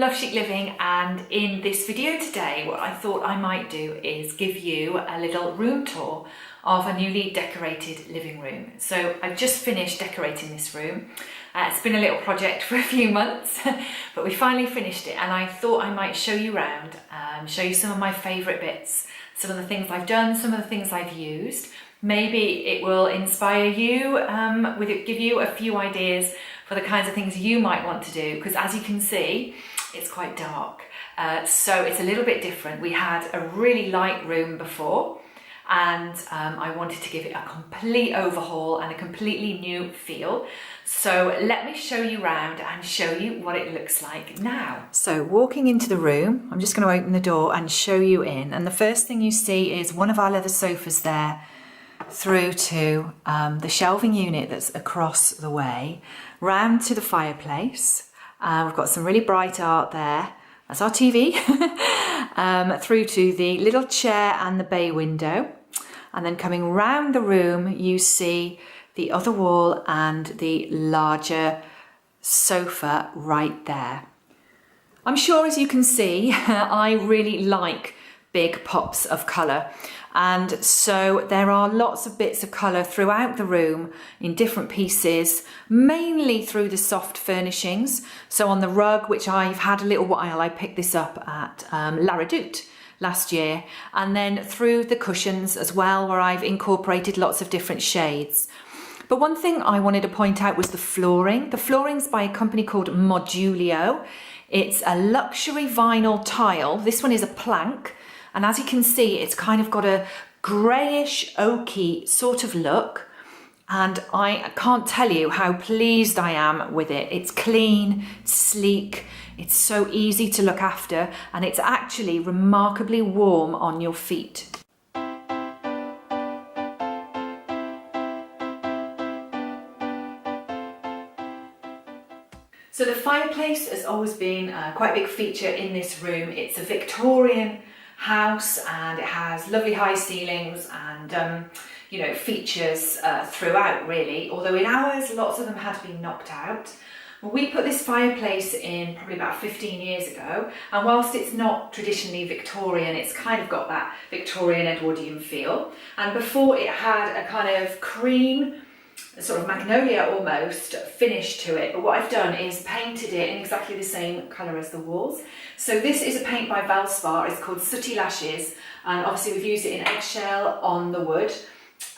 Love Chic Living, and in this video today what I thought I might do is give you a little room tour of a newly decorated living room. So I've just finished decorating this room. It's been a little project for a few months but we finally finished it, and I thought I might show you around, show you some of my favourite bits, some of the things I've done, some of the things I've used. Maybe it will inspire you, give you a few ideas for the kinds of things you might want to do, because as you can see, it's quite dark. So it's a little bit different. We had a really light room before, and I wanted to give it a complete overhaul and a completely new feel. So let me show you around and show you what it looks like now. So walking into the room, I'm just going to open the door and show you in. And the first thing you see is one of our leather sofas there, through to the shelving unit that's across the way, round to the fireplace. We've got some really bright art there. That's our TV. Through to the little chair and the bay window. And then coming round the room, you see the other wall and the larger sofa right there. I'm sure, as you can see, I really like big pops of colour, and so there are lots of bits of colour throughout the room in different pieces, mainly through the soft furnishings. So on the rug, which I've had a little while, I picked this up at La Redoute last year, and then through the cushions as well, where I've incorporated lots of different shades. But one thing I wanted to point out was the flooring. The flooring's by a company called Modulio. It's a luxury vinyl tile. This one is a plank. And as you can see, it's kind of got a greyish, oaky sort of look. And I can't tell you how pleased I am with it. It's clean, sleek, it's so easy to look after, and it's actually remarkably warm on your feet. So the fireplace has always been quite a big feature in this room. It's a Victorian house, and it has lovely high ceilings and features throughout really, although in ours lots of them had been knocked out. We put this fireplace in probably about 15 years ago, and whilst it's not traditionally Victorian, it's kind of got that Victorian Edwardian feel. And before, it had a kind of cream, sort of magnolia almost finish to it, but what I've done is painted it in exactly the same colour as the walls. So this is a paint by Valspar. It's called Sooty Lashes, and obviously we've used it in eggshell on the wood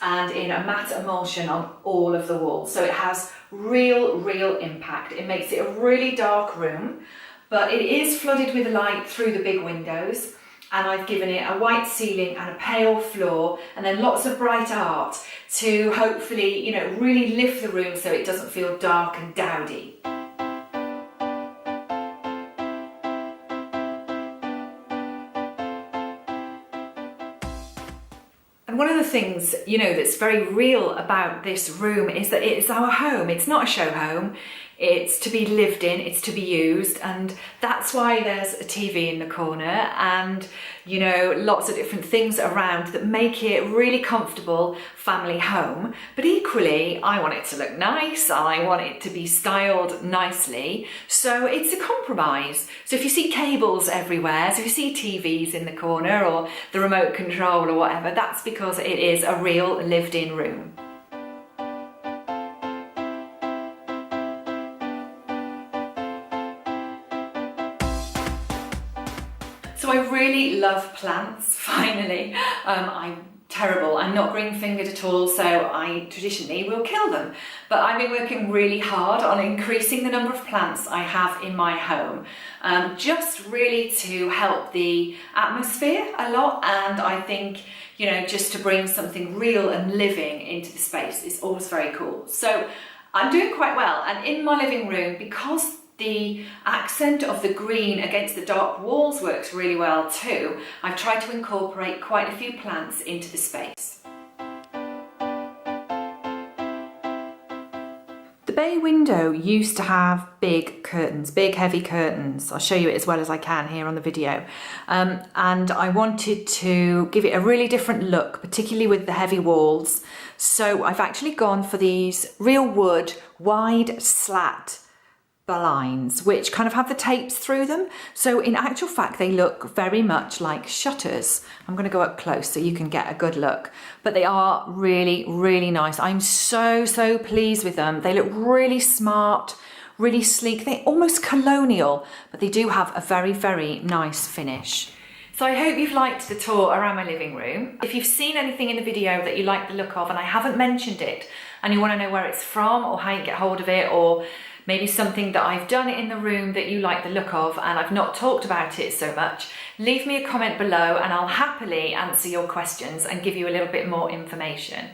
and in a matte emulsion on all of the walls. So it has real impact. It makes it a really dark room, but it is flooded with light through the big windows, and I've given it a white ceiling and a pale floor, and then lots of bright art to hopefully, really lift the room so it doesn't feel dark and dowdy. And one of the things, that's very real about this room is that it's our home. It's not a show home. It's to be lived in, it's to be used, and that's why there's a TV in the corner and, lots of different things around that make it really comfortable family home. But equally, I want it to look nice, I want it to be styled nicely, so it's a compromise. So if you see cables everywhere, so if you see TVs in the corner or the remote control or whatever, that's because it is a real lived-in room. So I really love plants, finally. I'm terrible, I'm not green-fingered at all, so I traditionally will kill them. But I've been working really hard on increasing the number of plants I have in my home, just really to help the atmosphere a lot, and I think, just to bring something real and living into the space is always very cool. So I'm doing quite well, and in my living room, because the accent of the green against the dark walls works really well too, I've tried to incorporate quite a few plants into the space. The bay window used to have big curtains, big heavy curtains. I'll show you it as well as I can here on the video. And I wanted to give it a really different look, particularly with the heavy walls. So I've actually gone for these real wood, wide slat blinds which kind of have the tapes through them. So in actual fact, they look very much like shutters. I'm going to go up close so you can get a good look, but they are really, really nice. I'm so pleased with them. They look really smart, really sleek. They're almost colonial, but they do have a very, very nice finish. So I hope you've liked the tour around my living room. If you've seen anything in the video that you like the look of and I haven't mentioned it and you want to know where it's from or how you get hold of it, or maybe something that I've done in the room that you like the look of and I've not talked about it so much, leave me a comment below and I'll happily answer your questions and give you a little bit more information.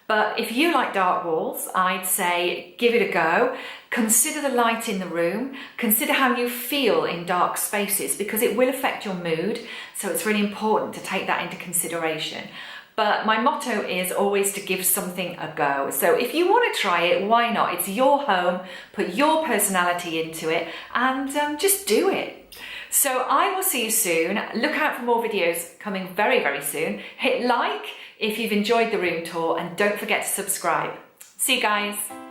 But if you like dark walls, I'd say give it a go. Consider the light in the room. Consider how you feel in dark spaces because it will affect your mood. So it's really important to take that into consideration. But my motto is always to give something a go. So if you want to try it, why not? It's your home, put your personality into it and just do it. So I will see you soon. Look out for more videos coming very, very soon. Hit like if you've enjoyed the room tour and don't forget to subscribe. See you guys.